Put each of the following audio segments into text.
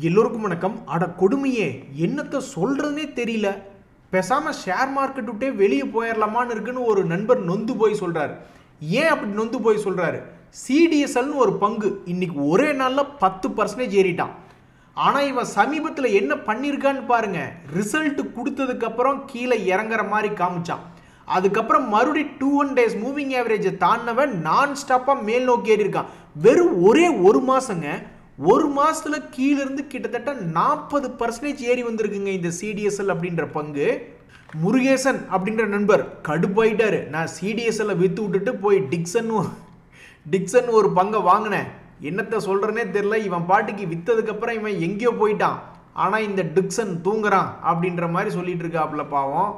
எல்லோருக்கும் வணக்கம். அட கொடுமையே, என்னத்த சொல்றதுனே தெரியல. பேசாம ஷேர் மார்க்கெட் விட்டே வெளியே போயிடலாமான்னு இருக்குன்னு ஒரு நண்பர் நொந்து போய் சொல்றாரு. ஏன் அப்படி நொந்து போய் சொல்றாரு? சிடிஎஸ்எல்னு ஒரு பங்கு இன்னைக்கு ஒரே நாள்ல 10% ஏறிட்டான். ஆனா இவன் சமீபத்தில் என்ன பண்ணிருக்கான்னு பாருங்க. ரிசல்ட் கொடுத்ததுக்கு அப்புறம் கீழே இறங்குற மாதிரி காமிச்சான். அதுக்கப்புறம் மறுபடியும் 21 days மூவிங் ஆவரேஜ் தாண்டவன் நான் ஸ்டாப்பா மேல் நோக்கி ஏறி இருக்கான். வெறும் ஒரே ஒரு மாசங்க. ஒரு மாசத்துல கீழே இருந்து கிட்டத்தட்ட 40% ஏறி வந்திருக்குங்க இந்த சிடிஎஸ்எல் அப்படின்ற பங்கு. முருகேசன் அப்படின்ற நண்பர் கடுப்பாயிட்டாரு. நான் சிடிஎஸ்எல்ல வித்து விட்டுட்டு போய் டிக்சன் ஒரு பங்கை வாங்கினேன். என்னத்த சொல்றேனே தெரியல. இவன் பாட்டுக்கு வித்ததுக்கு அப்புறம் இவன் எங்கேயோ போயிட்டான். ஆனா இந்த டிக்சன் தூங்குறான் அப்படின்ற மாதிரி சொல்லிட்டு இருக்காப்புல பாவம்.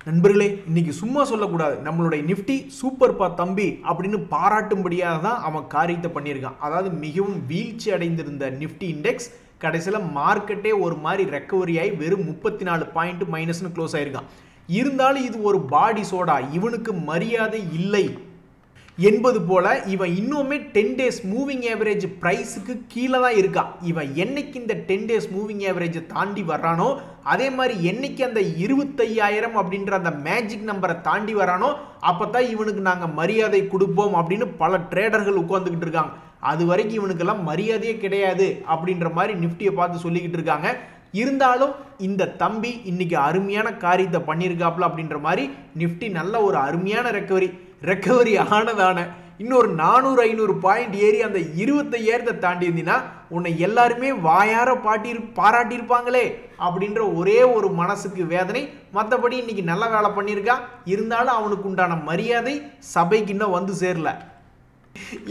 நண்பர்களே, இன்னைக்கு சும்மா சொல்லக்கூடாது. நம்மளுடைய நிஃப்டி சூப்பர்பா தம்பி அப்படின்னு பாராட்டும்படியாக தான் அவன் காரியத்தை பண்ணியிருக்கான். அதாவது மிகவும் வீழ்ச்சி அடைந்திருந்த நிஃப்டி இண்டெக்ஸ் கடைசியில் மார்க்கெட்டே ஒரு மாதிரி ரெக்கவரி ஆகி வெறும் 34 பாயிண்ட் மைனஸ்னு க்ளோஸ் ஆயிருக்கான். இருந்தாலும் இது ஒரு பாடி சோடா, இவனுக்கு மரியாதை இல்லை என்பது போல இவன் இன்னுமே 10 days மூவிங் ஆவரேஜ் பிரைஸுக்கு கீழே தான் இருக்கான். இவன் என்னைக்கு இந்த 10 days மூவிங் ஆவரேஜ் தாண்டி வர்றானோ, அதே மாதிரி என்னைக்கு அந்த 25,000 அப்படின்ற அந்த மேஜிக் நம்பரை தாண்டி வரானோ அப்பதான் இவனுக்கு நாங்கள் மரியாதை கொடுப்போம் அப்படின்னு பல ட்ரேடர்கள் உட்கார்ந்துக்கிட்டு இருக்காங்க. அது வரைக்கும் இவனுக்கெல்லாம் மரியாதையே கிடையாது அப்படின்ற மாதிரி நிஃப்டியை பார்த்து சொல்லிக்கிட்டு இருக்காங்க. இருந்தாலும் இந்த தம்பி இன்னைக்கு அருமையான காரியத்தை பண்ணியிருக்காப்ல அப்படின்ற மாதிரி நிஃப்டி நல்ல ஒரு அருமையான ரெக்கவரி ஆனதான இன்னொரு 400-500 பாயிண்ட் ஏறி அந்த 25,000 தாண்டி இருந்தீங்கன்னா உன்னை எல்லாருமே வாயார பாராட்டியிருப்பாங்களே அப்படின்ற ஒரே ஒரு மனசுக்கு வேதனை. மற்றபடி இன்னைக்கு நல்ல வேலை பண்ணியிருக்கான். இருந்தாலும் அவனுக்கு உண்டான மரியாதை சபைக்கு இன்னும் வந்து சேரல.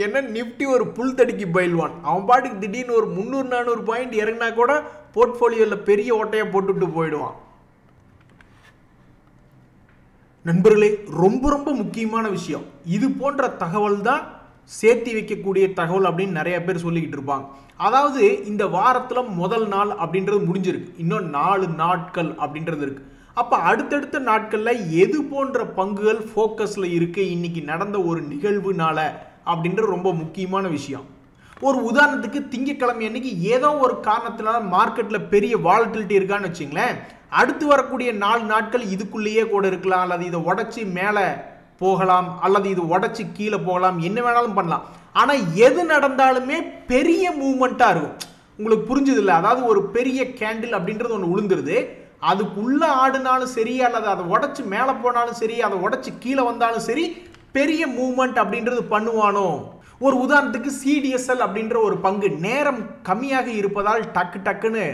என்ன நிஃப்டி ஒரு புல் தடிக்கு பயில்வான். அவன் பாட்டுக்கு திடீர்னு ஒரு 300-400 பாயிண்ட் இறங்கினா கூட போர்ட்ஃபோலியோவில் பெரிய ஓட்டையை போட்டுட்டு போயிடுவான். நண்பர்களே, ரொம்ப முக்கியமான விஷயம். இது போன்ற தகவல் தான் சேர்த்து வைக்கக்கூடிய தகவல் அப்படின்னு நிறைய பேர் சொல்லிக்கிட்டு இருப்பாங்க. அதாவது இந்த வாரத்தில் முதல் நாள் அப்படின்றது முடிஞ்சிருக்கு. இன்னும் 4 நாட்கள் அப்படின்றது இருக்கு. அப்போ அடுத்தடுத்த நாட்களில் எது போன்ற பங்குகள் ஃபோக்கஸில் இருக்கு இன்னைக்கு நடந்த ஒரு நிகழ்வுனால அப்படின்றது ரொம்ப முக்கியமான விஷயம். ஒரு உதாரணத்துக்கு திங்கட்கிழமை அன்னைக்கு ஏதோ ஒரு காரணத்தினால மார்க்கெட்டில் பெரிய வாலட்டிலிட்டி இருக்கான்னு வச்சுங்களேன். அடுத்து வரக்கூடிய 4 நாட்கள் இதுக்குள்ளேயே கூட இருக்கலாம், அல்லது இதை உடச்சி மேலே போகலாம், அல்லது இது உடச்சி கீழே போகலாம், என்ன வேணாலும் பண்ணலாம். ஆனால் எது நடந்தாலுமே பெரிய மூவ்மெண்ட்டாக இருக்கும். உங்களுக்கு புரிஞ்சது இல்லை? அதாவது ஒரு பெரிய கேண்டில் அப்படின்றது ஒன்று விழுந்துருது. அதுக்குள்ளே ஆடுனாலும் சரி, அல்லது அதை உடச்சி மேலே போனாலும் சரி, அதை உடச்சி கீழே வந்தாலும் சரி, பெரிய மூவ்மெண்ட் அப்படின்றது பண்ணுவானோ. ஒரு உதாரணத்துக்கு சிடிஎஸ்எல் அப்படின்ற ஒரு பங்கு நேரம் கம்மியாக இருப்பதால் டக்குன்னு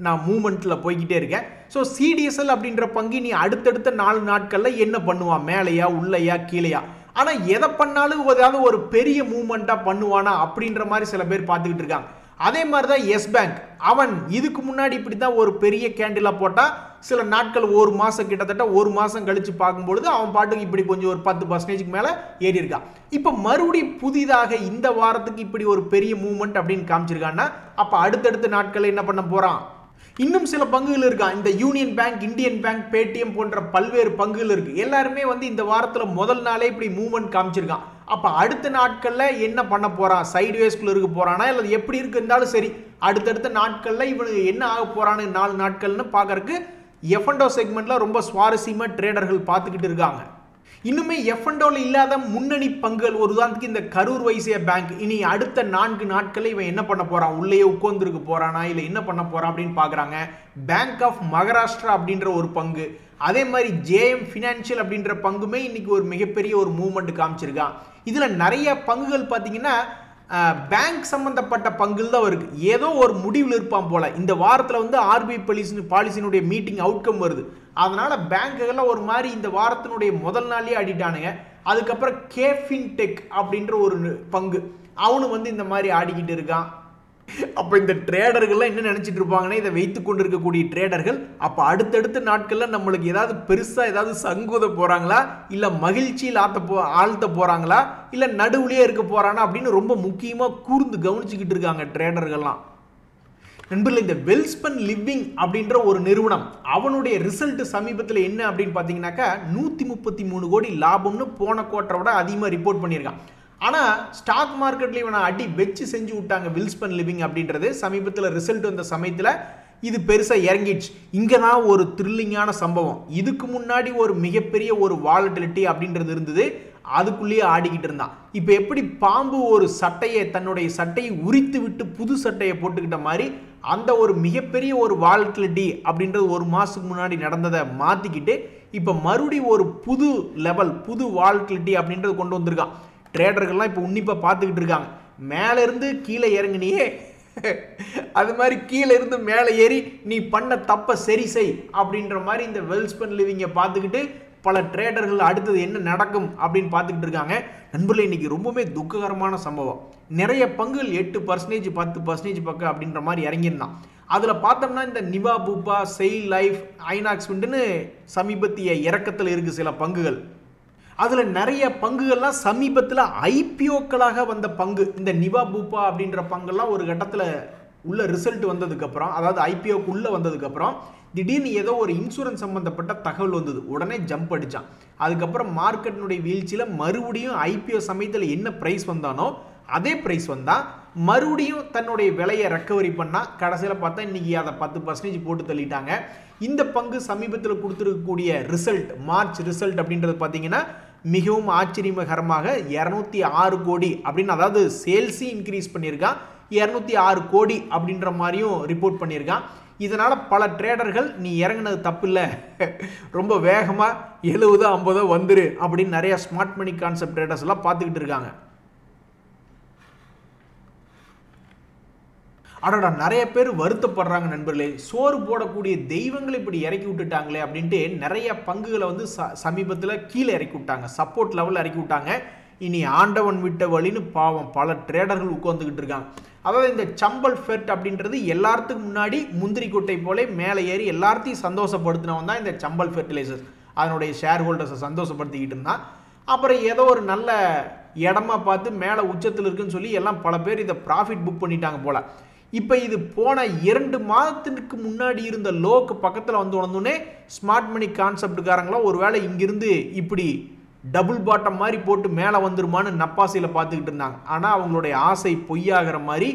நான் மூவ்மெண்ட்டில் போய்கிட்டே இருக்கேன். ஸோ சிடிஎஸ்எல் அப்படின்ற பங்கு நீ அடுத்தடுத்த 4 நாட்களில் என்ன பண்ணுவான்? மேலையா, உள்ளையா, கீழையா? ஆனால் எதை பண்ணாலும் ஏதாவது ஒரு பெரிய மூவ்மெண்ட்டாக பண்ணுவானா அப்படின்ற மாதிரி சில பேர் பார்த்துக்கிட்டு இருக்காங்க. அதே மாதிரி தான் எஸ் பேங்க். அவன் இதுக்கு முன்னாடி இப்படி தான் ஒரு பெரிய கேண்டிலாக போட்டால் சில நாட்கள், ஒரு மாதம், கிட்டத்தட்ட ஒரு மாதம் கழித்து பார்க்கும்பொழுது அவன் பாட்டுக்கு இப்படி கொஞ்சம் ஒரு 10% மேலே ஏறி இருக்கான். இப்போ மறுபடியும் புதிதாக இந்த வாரத்துக்கு இப்படி ஒரு பெரிய மூவ்மெண்ட் அப்படின்னு காமிச்சிருக்கான்னா அப்போ அடுத்தடுத்த நாட்களில் என்ன பண்ண போகிறான்? இன்னும் சில பங்குகள் இருக்கான். இந்த union bank, Indian bank, Paytm போன்ற பல்வேறு பங்குகள் இருக்கு. எல்லாருமே இந்த வாரத்தில் முதல் நாளே இப்படி மூவ்மெண்ட் காமிச்சிருக்கான். அப்போ அடுத்த நாட்களில் என்ன பண்ண போறான்? சைட்வேஸ்குள்ள இருக்க போறானா இல்லை எப்படி இருக்கு இருந்தாலும் சரி, அடுத்தடுத்த நாட்களில் இவனுக்கு என்ன ஆக போறான்னு 4 நாட்கள்னு பார்க்கறதுக்கு எஃப்என்டோ செக்மெண்ட்ல ரொம்ப சுவாரஸ்யமாக ட்ரேடர்கள் பார்த்துக்கிட்டு இருக்காங்க. இன்னுமே எஃப்என்டோல இல்லாத முன்னணி பங்குகள், ஒரு உதாரணத்துக்கு இந்த கரூர் வைசிய பேங்க், இனி அடுத்த 4 நாட்களில் இவன் என்ன பண்ண போறான்? உள்ளேயே உட்கார்ந்துருக்க போறானா இல்லை என்ன பண்ண போறான் அப்படின்னு பார்க்குறாங்க. பேங்க் ஆஃப் மகாராஷ்டிரா அப்படின்ற ஒரு பங்கு, அதே மாதிரி ஜேஎம் ஃபினான்ஷியல் அப்படின்ற பங்குமே இன்னைக்கு ஒரு மிகப்பெரிய ஒரு மூவ்மெண்ட் காமிச்சிருக்கான். இதில் நிறைய பங்குகள் பார்த்தீங்கன்னா பேங்க் சம்பந்தப்பட்ட பங்குகள் தான் இருக்கு. ஏதோ ஒரு முடிவில் இருப்பான் போல. இந்த வாரத்தில் ஆர்பிஐ பாலிசியினுடைய மீட்டிங் அவுட்கம் வருது. அதனால பேங்குகள்லாம் ஒரு மாதிரி இந்த வாரத்தினுடைய முதல் நாளே ஆடிட்டானுங்க. அதுக்கப்புறம் கேஃபின்டெக் அப்படின்ற ஒரு பங்கு, அவனு இந்த மாதிரி ஆடிக்கிட்டு இருக்கான். அப்போ இந்த ட்ரேடர்கள்லாம் என்ன நினைச்சிட்டு இருப்பாங்கன்னா, இதை வைத்து கொண்டு இருக்கக்கூடிய ட்ரேடர்கள் அப்போ அடுத்தடுத்த நாட்களில் நம்மளுக்கு ஏதாவது பெருசாக ஏதாவது சங்குத போகிறாங்களா, இல்லை மகிழ்ச்சியில் ஆழ்த்த போகிறாங்களா, இல்லை நடுவுலையே இருக்க போகிறானா அப்படின்னு ரொம்ப முக்கியமாக கூர்ந்து கவனிச்சுக்கிட்டு இருக்காங்க ட்ரேடர்கள்லாம். நண்பர்கள், இந்த வெல்ஸ்பன் லிவிங் அப்படின்ற ஒரு நிறுவனம், அவனுடைய ரிசல்ட் சமீபத்தில் என்ன அப்படின்னு பார்த்தீங்கன்னாக்கா 133 கோடி லாபம்னு போன குவார்ட்டரை விட அதிகமாக ரிப்போர்ட் பண்ணியிருக்கான். ஆனால் ஸ்டாக் மார்க்கெட்ல இவனை அடி வச்சு செஞ்சு விட்டாங்க வில்ஸ்பன் லிவிங் அப்படின்றது. சமீபத்தில் ரிசல்ட் வந்த சமயத்தில் இது பெருசாக இறங்கிடுச்சு. இங்கே தான் ஒரு த்ரில்லிங்கான சம்பவம். இதுக்கு முன்னாடி ஒரு மிகப்பெரிய ஒரு வாலட்டிலிட்டி அப்படின்றது இருந்தது, அதுக்குள்ளேயே ஆடிக்கிட்டு இருந்தான். இப்போ எப்படி பாம்பு ஒரு சட்டையை தன்னுடைய சட்டையை உரித்து விட்டு புது சட்டையை போட்டுக்கிட்ட மாதிரி அந்த ஒரு மிகப்பெரிய ஒரு வாலட்டிலிட்டி அப்படின்றது ஒரு மாதத்துக்கு முன்னாடி நடந்ததை மாற்றிக்கிட்டு இப்போ மறுபடியும் ஒரு புது லெவல் புது வாலட்டிலிட்டி அப்படின்றது கொண்டு வந்திருக்கான். ட்ரேடர்கள்லாம் இப்போ உன்னிப்பாக பார்த்துக்கிட்டு இருக்காங்க. மேலேருந்து கீழே இறங்குனியே அது மாதிரி கீழே இருந்து மேலே ஏறி நீ பண்ண தப்ப சரி செய் அப்படின்ற மாதிரி இந்த வெல்ஸ்பன் லிவிங்கை பார்த்துக்கிட்டு பல ட்ரேடர்கள் அடுத்தது என்ன நடக்கும் அப்படின்னு பார்த்துக்கிட்டு இருக்காங்க. நண்பர்களே, இன்னைக்கு ரொம்பவே துக்ககரமான சம்பவம். நிறைய பங்குகள் 8%, 10% பக்கம் அப்படின்ற மாதிரி இறங்கியிருந்தான். அதில் பார்த்தோம்னா இந்த நிவா பூப்பா, செயில் லைஃப், ஐநாக்ஸ் விண்டுன்னு சமீபத்திய இறக்கத்தில் இருக்குது சில பங்குகள். அதில் நிறைய பங்குகள்லாம் சமீபத்தில் ஐபிஓக்களாக வந்த பங்கு. இந்த நிவா பூப்பா அப்படின்ற பங்கெல்லாம் ஒரு கட்டத்தில் உள்ள ரிசல்ட் வந்ததுக்கப்புறம், அதாவது ஐபிஓக்கு உள்ளே வந்ததுக்கப்புறம் திடீர்னு ஏதோ ஒரு இன்சூரன்ஸ் சம்மந்தப்பட்ட தகவல் வந்தது, உடனே ஜம்ப் அடித்தான். அதுக்கப்புறம் மார்க்கெட்டினுடைய வீழ்ச்சியில் மறுபடியும் ஐபிஓ சமயத்தில் என்ன ப்ரைஸ் வந்தானோ அதே ப்ரைஸ் வந்தால் மறுபடியும் தன்னுடைய விலையை ரெக்கவரி பண்ணால் கடைசியில் பார்த்தா இன்றைக்கி அதை 10% போட்டு தள்ளிட்டாங்க. இந்த பங்கு சமீபத்தில் கொடுத்துருக்கக்கூடிய ரிசல்ட், மார்ச் ரிசல்ட் அப்படின்றது பார்த்தீங்கன்னா மிகவும் ஆச்சரியகரமாக 206 கோடி அப்படின்னு, அதாவது சேல்ஸையும் இன்க்ரீஸ் பண்ணியிருக்கான், 206 கோடி அப்படின்ற மாதிரியும் ரிப்போர்ட் பண்ணியிருக்கான். இதனால் பல ட்ரேடர்கள் நீ இறங்கினது தப்பு இல்லை, ரொம்ப வேகமாக 70-50 வந்துரு அப்படின்னு நிறைய ஸ்மார்ட் மணி கான்செப்ட் ட்ரேடர்ஸ் எல்லாம் பார்த்துக்கிட்டு இருக்காங்க. அடடா, நிறைய பேர் வருத்தப்படுறாங்க நண்பர்களே. சோறு போடக்கூடிய தெய்வங்களை இப்படி இறக்கி விட்டுட்டாங்களே அப்படின்ட்டு நிறைய பங்குகளை வந்து சமீபத்தில் கீழே இறக்கி விட்டாங்க, சப்போர்ட் லெவலில் இறக்கி விட்டாங்க. இனி ஆண்டவன் விட்ட வழின்னு பாவம் பல ட்ரேடர்கள் உட்காந்துக்கிட்டு இருக்காங்க. அதாவது இந்த சம்பல் ஃபெர்ட் அப்படின்றது எல்லாத்துக்கும் முன்னாடி முந்திரி கொட்டை போல மேலே ஏறி எல்லாத்தையும் சந்தோஷப்படுத்தினவன் தான் இந்த சம்பல் ஃபெர்டிலைசர்ஸ். அதனுடைய ஷேர் ஹோல்டர்ஸை சந்தோஷப்படுத்திக்கிட்டு இருந்தான். அப்புறம் ஏதோ ஒரு நல்ல இடமா பார்த்து மேலே உச்சத்தில் இருக்குன்னு சொல்லி எல்லாம் பல பேர் இதை ப்ராஃபிட் புக் பண்ணிட்டாங்க போல. இப்போ இது போன 2 மாதத்துக்கு முன்னாடி இருந்த லோக்கு பக்கத்தில் வந்து உணர்ந்தோடனே ஸ்மார்ட் மணி கான்செப்டுக்காரங்களாம் ஒருவேளை இங்கிருந்து இப்படி டபுள் பாட்டம் மாதிரி போட்டு மேலே வந்துருமான்னு நப்பாசையில் பார்த்துக்கிட்டு இருந்தாங்க. ஆனால் அவங்களுடைய ஆசை பொய்யாகிற மாதிரி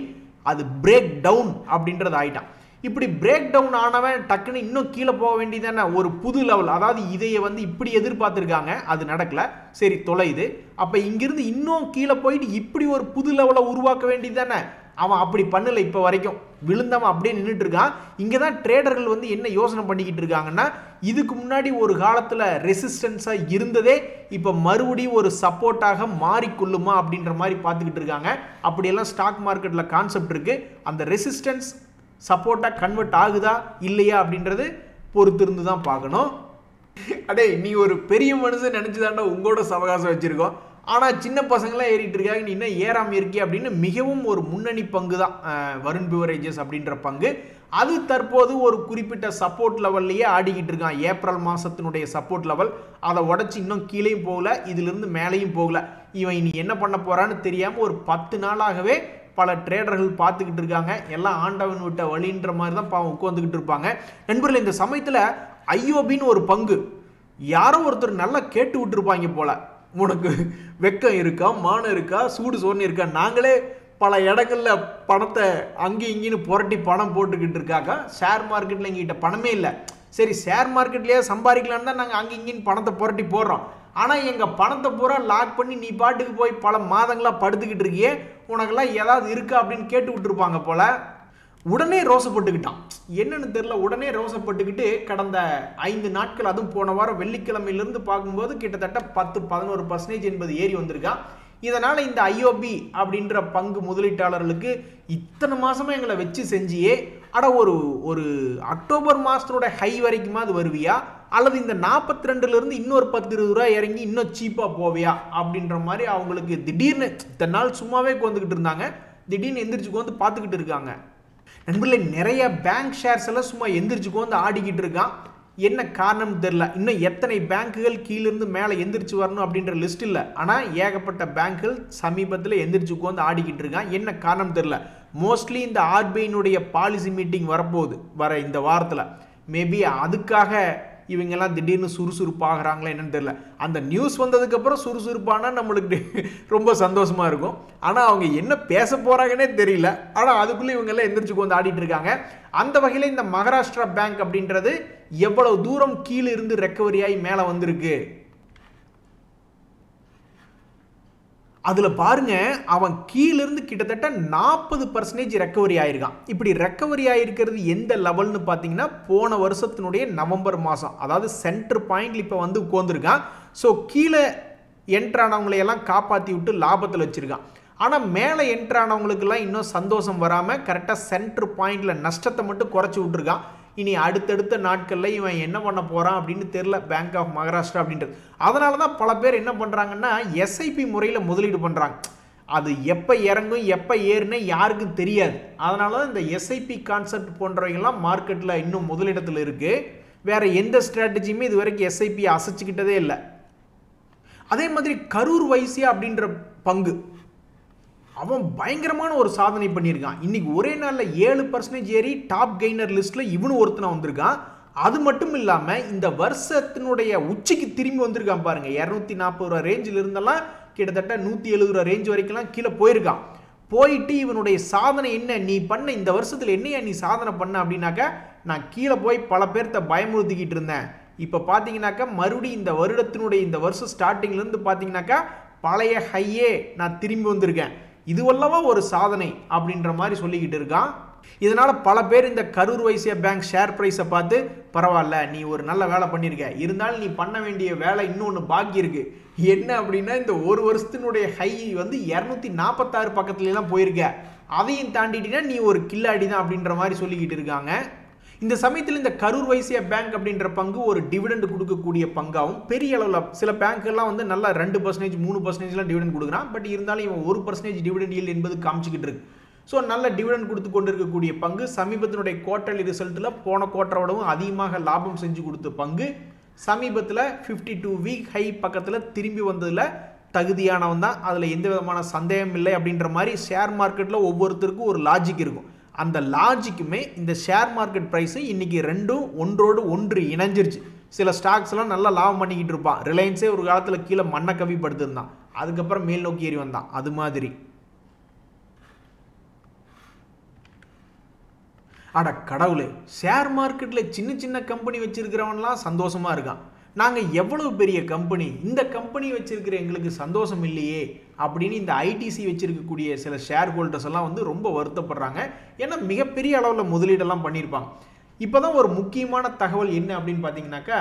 அது பிரேக் டவுன் அப்படின்றது ஆயிட்டான். இப்படி பிரேக் டவுன் ஆனவன் டக்குன்னு இன்னும் கீழே போக வேண்டியதானே, ஒரு புது லெவல். அதாவது இதையை வந்து இப்படி எதிர்பார்த்துருக்காங்க, அது நடக்கல, சரி தொலைது. அப்போ இங்கிருந்து இன்னும் கீழே போயிட்டு இப்படி ஒரு புது லெவலை உருவாக்க வேண்டியதானே. அவன் அப்படி பண்ணலை, இப்போ வரைக்கும் விழுந்தவன் அப்படியே நின்றுட்டு இருக்கான். இங்கே தான் ட்ரேடர்கள் வந்து என்ன யோசனை பண்ணிக்கிட்டு இருக்காங்கன்னா, இதுக்கு முன்னாடி ஒரு காலத்தில் ரெசிஸ்டன்ஸாக இருந்ததே இப்போ மறுபடியும் ஒரு சப்போர்ட்டாக மாறிக்கொள்ளுமா அப்படின்ற மாதிரி பார்த்துக்கிட்டு இருக்காங்க. அப்படியெல்லாம் ஸ்டாக் மார்க்கெட்டில் கான்செப்ட் இருக்குது. அந்த ரெசிஸ்டன்ஸ் சப்போர்ட்டாக கன்வெர்ட் ஆகுதா இல்லையா அப்படின்றது பொறுத்திருந்து தான் பார்க்கணும். அடே, நீ ஒரு பெரிய மனுஷன் நினச்சிதாண்டா உங்களோட சவகாசம் வச்சுருக்கோம், ஆனால் சின்ன பசங்களாம் ஏறிட்டு இருக்காங்க, நீ இன்னும் ஏறாமல் இருக்கே அப்படின்னு மிகவும் ஒரு முன்னணி பங்கு தான் வருண் பிவரேஜஸ் அப்படின்ற பங்கு. அது தற்போது ஒரு குறிப்பிட்ட சப்போர்ட் லெவல்லையே ஆடிக்கிட்டு இருக்கான். ஏப்ரல் மாதத்தினுடைய சப்போர்ட் லெவல், அதை உடச்சி இன்னும் கீழேயும் போகல, இதிலிருந்து மேலேயும் போகல. இவன் இனி என்ன பண்ண போகிறான்னு தெரியாமல் ஒரு 10 நாளாகவே பல ட்ரேடர்கள் பார்த்துக்கிட்டு இருக்காங்க. எல்லாம் ஆண்டவன் விட்ட வழின்ற மாதிரி தான் பாவம் உட்காந்துக்கிட்டு இருப்பாங்க. நண்பர்கள், இந்த சமயத்தில் ஐஓபின்னு ஒரு பங்கு யாரோ ஒருத்தர் நல்லா கேட்டு விட்டுருப்பாங்க போல, உனக்கு வெக்கம் இருக்கா, மானம் இருக்கா, சூடு சோர்னு இருக்கா, நாங்களே பல இடங்களில் பணத்தை அங்கேயும் இங்கேன்னு புரட்டி பணம் போட்டுக்கிட்டு இருக்காங்க. ஷேர் மார்க்கெட்டில் எங்ககிட்ட பணமே இல்லை, சரி ஷேர் மார்க்கெட்லேயே சம்பாதிக்கலான்னு தான் நாங்கள் அங்கே இங்கேன்னு பணத்தை புரட்டி போடுறோம். ஆனால் எங்கள் பணத்தை பூரா லாக் பண்ணி நீ பாட்டுக்கு போய் பல மாதங்களாக படுத்துக்கிட்டு இருக்கியே, உனக்கெல்லாம் ஏதாவது இருக்கா அப்படின்னு கேட்டு விட்டுருப்பாங்க போல. உடனே ரோசப்பட்டுக்கிட்டான், என்னன்னு தெரியல, உடனே ரோசப்பட்டுக்கிட்டு கடந்த 5 நாட்கள், அதுவும் போன வாரம் வெள்ளிக்கிழமையிலிருந்து பார்க்கும்போது கிட்டத்தட்ட 10-11% என்பது ஏறி வந்திருக்கான். இதனால் இந்த ஐஓபி அப்படின்ற பங்கு முதலீட்டாளர்களுக்கு இத்தனை மாதமாக எங்களை வச்சு செஞ்சியே, அட ஒரு அக்டோபர் மாதத்தோட ஹை வரைக்குமா அது வருவியா, அல்லது இந்த 42லேருந்து இன்னொரு 10-20 ரூபா இறங்கி இன்னும் சீப்பாக போவியா அப்படின்ற மாதிரி அவங்களுக்கு திடீர்னு இத்தனை நாள் சும்மாவே உட்காந்துக்கிட்டு இருந்தாங்க, திடீர்னு எந்திரிச்சு வந்து பார்த்துக்கிட்டு இருக்காங்க. நண்பர்களே, நிறைய பேங்க் ஷேர்ஸ் எல்லாம் சும்மா எந்திரிச்சுக்கு வந்து ஆடிக்கிட்டு இருக்கான். என்ன காரணம் தெரியல. இன்னும் எத்தனை பேங்குகள் கீழிருந்து மேலே எந்திரிச்சு வரணும் அப்படின்ற லிஸ்ட் இல்லை, ஆனால் ஏகப்பட்ட பேங்குகள் சமீபத்தில் எந்திரிச்சுக்கு வந்து ஆடிக்கிட்டு இருக்கான். என்ன காரணம் தெரியல. மோஸ்ட்லி இந்த ஆர்பிஐனுடைய பாலிசி மீட்டிங் வரப்போகுது வர இந்த வாரத்தில். மேபி அதுக்காக இவங்கெல்லாம் திடீர்னு சுறுசுறுப்பாகிறாங்களா என்னன்னு தெரியல. அந்த நியூஸ் வந்ததுக்கப்புறம் சுறுசுறுப்பானா நம்மளுக்கு ரொம்ப சந்தோஷமா இருக்கும். ஆனால் அவங்க என்ன பேச போகிறாங்கன்னே தெரியல. ஆனால் அதுக்குள்ளே இவங்கெல்லாம் எந்திரிச்சுக்கு வந்து ஆடிட்டு இருக்காங்க. அந்த வகையில் இந்த மகாராஷ்டிரா பேங்க் அப்படின்றது எவ்வளவு தூரம் கீழே இருந்து ரெக்கவரி ஆகி மேலே வந்திருக்கு. அதில் பாருங்க, அவன் கீழிருந்து கிட்டத்தட்ட 40% ரெக்கவரி ஆயிருக்கான். இப்படி ரெக்கவரி ஆயிருக்கிறது எந்த லெவல்னு பார்த்தீங்கன்னா, போன வருஷத்தினுடைய நவம்பர் மாதம், அதாவது சென்டர் பாயிண்ட்ல இப்போ வந்து உட்காந்துருக்கான். ஸோ கீழே என்ட்ரானவங்களையெல்லாம் காப்பாற்றி விட்டு லாபத்தில் வச்சிருக்கான். ஆனால் மேலே என்ட்ரானவங்களுக்கெல்லாம் இன்னும் சந்தோஷம் வராமல் கரெக்டாக சென்டர் பாயிண்டில் நஷ்டத்தை மட்டும் குறைச்சி விட்டுருக்கான். இனி அடுத்தடுத்த நாட்களில் இவன் என்ன பண்ண போகிறான் அப்படின்னு தெரியல, பேங்க் ஆஃப் மகாராஷ்டிரா அப்படின்றது. அதனால தான் பல பேர் என்ன பண்ணுறாங்கன்னா, எஸ்ஐபி முறையில் முதலீடு பண்ணுறாங்க. அது எப்போ இறங்கும் எப்போ ஏறுன்னு யாருக்கும் தெரியாது. அதனால தான் இந்த எஸ்ஐபி கான்செப்ட் போன்றவைகள்லாம் மார்க்கெட்டில் இன்னும் முதலிடத்தில் இருக்குது. வேறு எந்த ஸ்ட்ராட்டஜியுமே இது வரைக்கும் எஸ்ஐபி அசைச்சிக்கிட்டதே இல்லை. அதே மாதிரி கரூர் வைசியா அப்படின்ற பங்கு, அவன் பயங்கரமான ஒரு சாதனை பண்ணியிருக்கான். இன்னைக்கு ஒரே நாளில் 7% ஏறி டாப் கெய்னர் லிஸ்ட்டில் இவனு ஒருத்தனை வந்திருக்கான். அது மட்டும் இல்லாமல் இந்த வருஷத்தினுடைய உச்சிக்கு திரும்பி வந்திருக்கான் பாருங்க. 240 ரூபா ரேஞ்சில் இருந்தெல்லாம் கிட்டத்தட்ட 170 ரூபா ரேஞ்ச் வரைக்கும்லாம் கீழே போயிருக்கான். போயிட்டு இவனுடைய சாதனை என்ன, நீ பண்ண இந்த வருஷத்தில் என்னையா நீ சாதனை பண்ண அப்படின்னாக்கா, நான் கீழே போய் பல பேர்த்த பயமுறுத்திக்கிட்டு இருந்தேன். இப்போ பார்த்தீங்கன்னாக்கா மறுபடியும் இந்த வருடத்தினுடைய இந்த வருஷம் ஸ்டார்டிங்லேருந்து பார்த்தீங்கன்னாக்கா பழைய ஹையே நான் திரும்பி வந்திருக்கேன். இதுவல்லவா ஒரு சாதனை அப்படின்ற மாதிரி சொல்லிக்கிட்டு இருக்கான். இதனால் பல பேர் இந்த கரூர் வைசியா பேங்க் ஷேர் ப்ரைஸை பார்த்து, பரவாயில்ல நீ ஒரு நல்ல வேலை பண்ணியிருக்க, இருந்தாலும் நீ பண்ண வேண்டிய வேலை இன்னொன்று பாக்கி இருக்குது. என்ன அப்படின்னா, இந்த ஒரு வருஷத்தினுடைய ஹை வந்து 246 பக்கத்துலலாம் போயிருக்க, அதையும் தாண்டிட்டீங்கன்னா நீ ஒரு கில்லாடி தான் அப்படின்ற மாதிரி சொல்லிக்கிட்டு இருக்காங்க. இந்த சமயத்தில் இந்த கரூர் வைசியா பேங்க் அப்படின்ற பங்கு ஒரு டிவிடெண்ட் கொடுக்கக்கூடிய பங்காகவும், பெரிய அளவில் சில பேங்க்கெல்லாம் வந்து நல்லா 2%, 3%லாம் டிவிடெண்ட் கொடுக்குறான். பட் இருந்தாலும் இவன் 1% டிவிடெண்ட் ஈல்ட் என்பது காமிச்சிக்கிட்டு இருக்கு. ஸோ நல்ல டிவிடெண்ட் கொடுத்து கொண்டு இருக்கக்கூடிய பங்கு. சமீபத்தினுடைய குவார்டர்லி ரிசல்ட்டில் போன குவார்ட்டரோடவும் அதிகமாக லாபம் செஞ்சு கொடுத்த பங்கு. சமீபத்தில் 52 வீக் ஹை பக்கத்தில் திரும்பி வந்ததில் தகுதியானவன் தான், அதில் எந்த விதமான சந்தேகம் இல்லை அப்படின்ற மாதிரி ஷேர் மார்க்கெட்டில் ஒவ்வொருத்தருக்கும் ஒரு லாஜிக் இருக்கும். அந்த லாஜிக்குமே இந்த ஷேர் மார்க்கெட் ப்ரைஸு இன்றைக்கி ரெண்டும் ஒன்றோடு ஒன்று இணைஞ்சிருச்சு. சில ஸ்டாக்ஸ்லாம் நல்லா லாபம் பண்ணிக்கிட்டு இருப்பான். ரிலையன்ஸே ஒரு காலத்தில் கீழே மண்ணை கவி படுத்திருந்தான், அதுக்கப்புறம் மேல் நோக்கி ஏறி வந்தான். அது மாதிரி அட கடவுளே, ஷேர் மார்க்கெட்டில் சின்ன சின்ன கம்பெனி வச்சிருக்கிறவன்லாம் சந்தோஷமாக இருக்கான். நாங்கள் எவ்வளவு பெரிய கம்பெனி, இந்த கம்பெனி வச்சிருக்கிற எங்களுக்கு சந்தோஷம் இல்லையே அப்படின்னு இந்த ஐடிசி வச்சிருக்கக்கூடிய சில ஷேர் ஹோல்டர்ஸ் எல்லாம் வந்து ரொம்ப வருத்தப்படுறாங்க. ஏன்னா மிகப்பெரிய அளவில் முதலீடெல்லாம் பண்ணியிருப்பாங்க. இப்போ தான் ஒரு முக்கியமான தகவல் என்ன அப்படின்னு பார்த்தீங்கன்னாக்கா,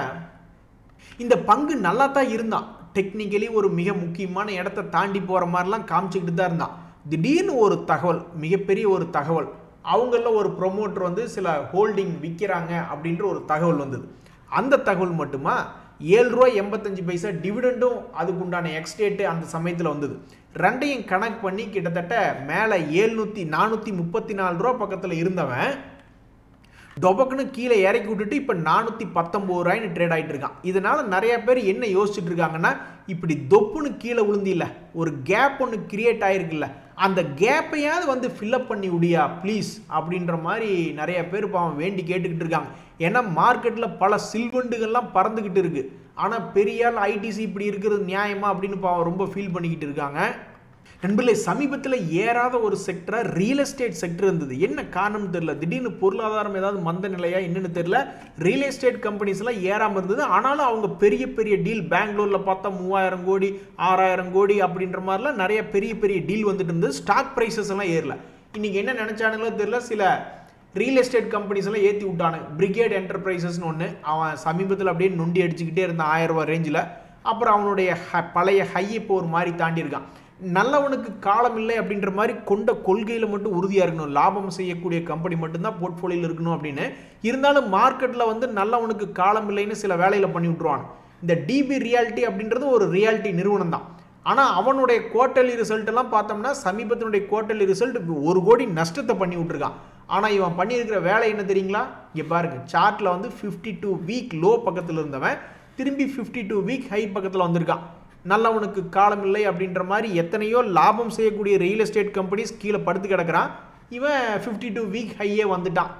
இந்த பங்கு நல்லா தான் இருந்தான். டெக்னிக்கலி ஒரு மிக முக்கியமான இடத்த தாண்டி போகிற மாதிரிலாம் காமிச்சிக்கிட்டு தான் இருந்தான். திடீர்னு ஒரு தகவல், மிகப்பெரிய ஒரு தகவல், அவங்களில் ஒரு ப்ரொமோட்டர் வந்து சில ஹோல்டிங் விற்கிறாங்க அப்படின்ற ஒரு தகவல் வந்தது. அந்த தகவல் மட்டுமா, 7 ரூபா 85 பைசா டிவிடெண்டும் அதுக்குண்டான எக்ஸ்டேட்டு அந்த சமயத்தில் வந்தது. ரெண்டையும் கணக்கு பண்ணி கிட்டத்தட்ட மேலே 434 ரூபா பக்கத்தில் இருந்தவன் டொபக்குன்னு கீழே இறக்கி விட்டுட்டு இப்போ 419 ரூபாய்னு ட்ரேட் ஆகிட்டு இருக்கான். இதனால் நிறைய பேர் என்ன யோசிச்சுட்டு இருக்காங்கன்னா, இப்படி தொப்புன்னு கீழே விழுந்தில்ல, ஒரு கேப் ஒன்று கிரியேட் ஆகிருக்குல்ல, அந்த கேப்பையாவது வந்து ஃபில்அப் பண்ணி விடியா ப்ளீஸ் அப்படின்ற மாதிரி நிறைய பேர் பாவம் வேண்டி கேட்டுக்கிட்டு இருக்காங்க. ஏன்னா மார்க்கெட்டில் பல சில்வண்டுகள்லாம் பறந்துக்கிட்டு இருக்குது. ஆனால் பெரிய ஆள் ஐடிசி இப்படி இருக்கிறது நியாயமா அப்படின்னு பாவம் ரொம்ப ஃபீல் பண்ணிக்கிட்டு இருக்காங்க. நண்பர்களே, சமீபத்தில் ஏறாத ஒரு செக்டராக ரியல் எஸ்டேட் செக்டர் இருந்தது. என்ன காரணம்னு தெரியல, திடீர்னு பொருளாதாரம் ஏதாவது மந்த நிலையா என்னன்னு தெரியல, ரியல் எஸ்டேட் கம்பெனிஸ்லாம் ஏறாமல் இருந்தது. ஆனாலும் அவங்க பெரிய பெரிய டீல், பெங்களூரில் பார்த்தா 3000 கோடி 6000 கோடி அப்படின்ற மாதிரிலாம் நிறைய பெரிய பெரிய டீல் வந்துட்டு இருந்தது. ஸ்டாக் ப்ரைஸஸ் எல்லாம் ஏறல. இன்றைக்கி என்ன நினச்சானுங்களோ தெரியல, சில ரியல் எஸ்டேட் கம்பெனிஸ் எல்லாம் ஏற்றி விட்டானுங்க. பிரிகேட் என்டர்பிரைசஸ்னு ஒன்று, அவன் சமீபத்தில் அப்படியே நொண்டி அடிச்சுக்கிட்டே இருந்தான் 1000 ரூபா ரேஞ்சில். அப்புறம் அவனுடைய பழைய ஹையை இப்போ ஒரு மாதிரி தாண்டியிருக்கான். நல்லவனுக்கு காலம் இல்லை அப்படின்ற மாதிரி கொண்ட கொள்கையில் மட்டும் உறுதியாக இருக்கணும். லாபம் செய்யக்கூடிய கம்பெனி மட்டும்தான் போர்ட்ஃபோலியோவில் இருக்கணும் அப்படின்னு. இருந்தாலும் மார்க்கெட்டில் வந்து நல்லவனுக்கு காலம் இல்லைன்னு சில வேலையில் பண்ணி விட்டுருவான். இந்த டிபி ரியாலிட்டி அப்படின்றது ஒரு ரியாலிட்டி நிறுவனம் தான். ஆனால் அவனுடைய குவார்ட்டர்லி ரிசல்ட் எல்லாம் பார்த்தோம்னா, சமீபத்தினுடைய குவார்ட்டர்லி ரிசல்ட் 1 கோடி நஷ்டத்தை பண்ணி விட்டுருக்கான். ஆனால் இவன் பண்ணியிருக்கிற வேலை என்ன தெரியுங்களா? இங்கே பாருங்க, சார்ட்டில் வந்து 52 வீக் லோ பக்கத்தில் இருந்தவன் திரும்பி 52 வீக் ஹை பக்கத்தில் வந்திருக்கான். நல்லவனுக்கு காலம் இல்லை அப்படின்ற மாதிரி எத்தனையோ லாபம் செய்யக்கூடிய ரியல் எஸ்டேட் கம்பெனிஸ் கீழே படுத்து கிடக்கிறான். இவன் 52 வீக் ஹையே வந்துட்டான்.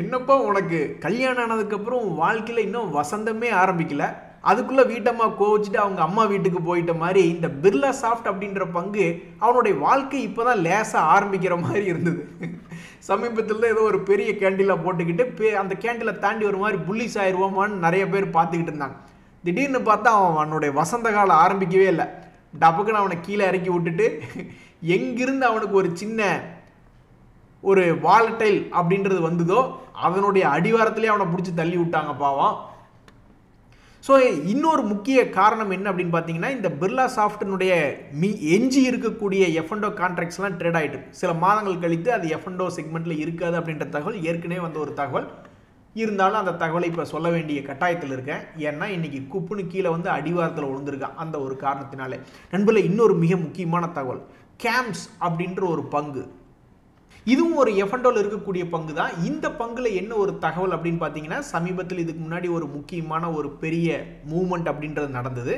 என்னப்பா உனக்கு கல்யாணம் ஆனதுக்கப்புறம் வாழ்க்கையில் இன்னும் வசந்தமே ஆரம்பிக்கல, அதுக்குள்ளே வீட்டம்மா கோவிச்சுட்டு அவங்க அம்மா வீட்டுக்கு போயிட்ட மாதிரி இந்த பிர்லா சாஃப்ட் அப்படின்ற பங்கு அவனுடைய வாழ்க்கை இப்போ தான் லேசாக ஆரம்பிக்கிற மாதிரி இருந்தது. சமீபத்தில் ஏதோ ஒரு பெரிய கேண்டிலாக போட்டுக்கிட்டு அந்த கேண்டிலை தாண்டி ஒரு மாதிரி புல்லிஸ் ஆயிடுவோமான்னு நிறைய பேர் பார்த்துக்கிட்டு இருந்தாங்க. திடீர்னு பார்த்தா அவனுடைய வசந்த காலம் ஆரம்பிக்கவே இல்லை. டப்புக்குன்னு அவனை கீழே இறக்கி விட்டுட்டு எங்கிருந்து அவனுக்கு ஒரு சின்ன ஒரு வாலட்டைல் அப்படின்றது வந்ததோ அதனுடைய அடிவாரத்திலே அவனை பிடிச்சி தள்ளி விட்டாங்க பாவம். ஸோ இன்னொரு முக்கிய காரணம் என்ன அப்படின்னு பார்த்தீங்கன்னா, இந்த பிர்லா சாஃப்டினுடைய எஞ்சி இருக்கக்கூடிய F&O கான்ட்ராக்ட்ஸ்லாம் ட்ரேட் ஆகிட்டு சில மாதங்கள் கழித்து அது F&O செக்மெண்ட்டில் இருக்காது அப்படின்ற தகவல் ஏற்கனவே வந்த ஒரு தகவல். இருந்தாலும் அந்த தகவலை இப்போ சொல்ல வேண்டிய கட்டாயத்தில் இருக்கேன். ஏன்னா இன்னைக்கு குப்புன்னு கீழே வந்து அடிவாரத்தில் விழுந்திருக்கான். அந்த ஒரு காரணத்தினாலே நண்பர்களே, இன்னொரு மிக முக்கியமான தகவல், கேம்ஸ் அப்படின்ற ஒரு பங்கு, இதுவும் ஒரு F&Oல இருக்கக்கூடிய பங்கு தான். இந்த பங்குல என்ன ஒரு தகவல் அப்படின்னு பார்த்தீங்கன்னா, சமீபத்தில் இதுக்கு முன்னாடி ஒரு முக்கியமான ஒரு பெரிய மூவ்மெண்ட் அப்படின்றது நடந்தது.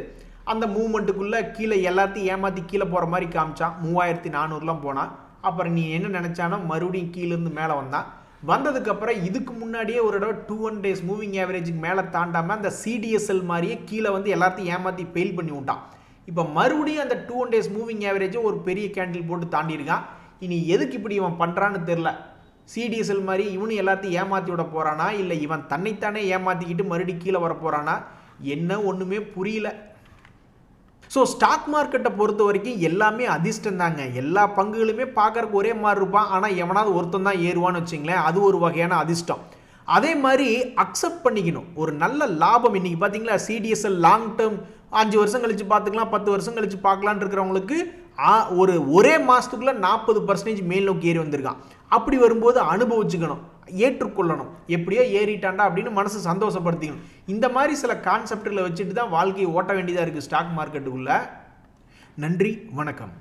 அந்த மூவ்மெண்ட்டுக்குள்ளே கீழே எல்லாத்தையும் ஏமாற்றி கீழே போகிற மாதிரி காமிச்சான். 3400லாம் போனான். அப்புறம் நீ என்ன நினச்சானோ மறுபடியும் கீழேருந்து மேலே வந்ததுக்கப்புறம் இதுக்கு முன்னாடியே ஒரு தடவை 200 days மூவிங் ஆவரேஜுக்கு மேலே தாண்டாமல் அந்த CDSL மாதிரியே கீழே வந்து எல்லாத்தையும் ஏமாற்றி பெயில் பண்ணி விட்டான். இப்போ மறுபடியும் அந்த 200 days மூவிங் ஆவரேஜை ஒரு பெரிய கேண்டில் போட்டு தாண்டியிருக்கான். இனி எதுக்கு இப்படி இவன் பண்ணுறான்னு தெரில. CDSL மாதிரி இவனு எல்லாத்தையும் ஏமாற்றி விட போகிறானா, இல்லை இவன் தன்னைத்தானே ஏமாற்றிக்கிட்டு மறுபடியும் கீழே வர போகிறானா, என்ன ஒன்றுமே புரியல. ஸோ ஸ்டாக் மார்க்கெட்டை பொறுத்த வரைக்கும் எல்லாமே அதிர்ஷ்டம் தாங்க. எல்லா பங்குகளுமே பார்க்கறக்கு ஒரே மாதிரி இருப்பான். ஆனால் எவனாவது ஒருத்தன் தான் ஏறுவான்னு வச்சுங்களேன், அது ஒரு வகையான அதிர்ஷ்டம். அதே மாதிரி அக்செப்ட் பண்ணிக்கணும். ஒரு நல்ல லாபம் இன்னைக்கு பார்த்தீங்களா, CDSL லாங் டேர்ம் 5 வருஷம் கழிச்சு பார்த்துக்கலாம், 10 வருஷம் கழிச்சு பார்க்கலான்னு இருக்கிறவங்களுக்கு ஒரே மாதத்துக்குள்ள 40% மேல் நோக்கி ஏறி வந்திருக்கான். அப்படி வரும்போது அனுபவிச்சுக்கணும், ஏற்றுக்கொள்ளணும். எப்படியோ ஏறிட்டாண்டா அப்படின்னு மனசு சந்தோஷப்படுத்திக்கணும். இந்த மாதிரி சில கான்செப்டுகளை வச்சுட்டு தான் வாழ்க்கையை ஓட்ட வேண்டியதாக இருக்குது ஸ்டாக் மார்க்கெட்டுக்குள்ள. நன்றி, வணக்கம்.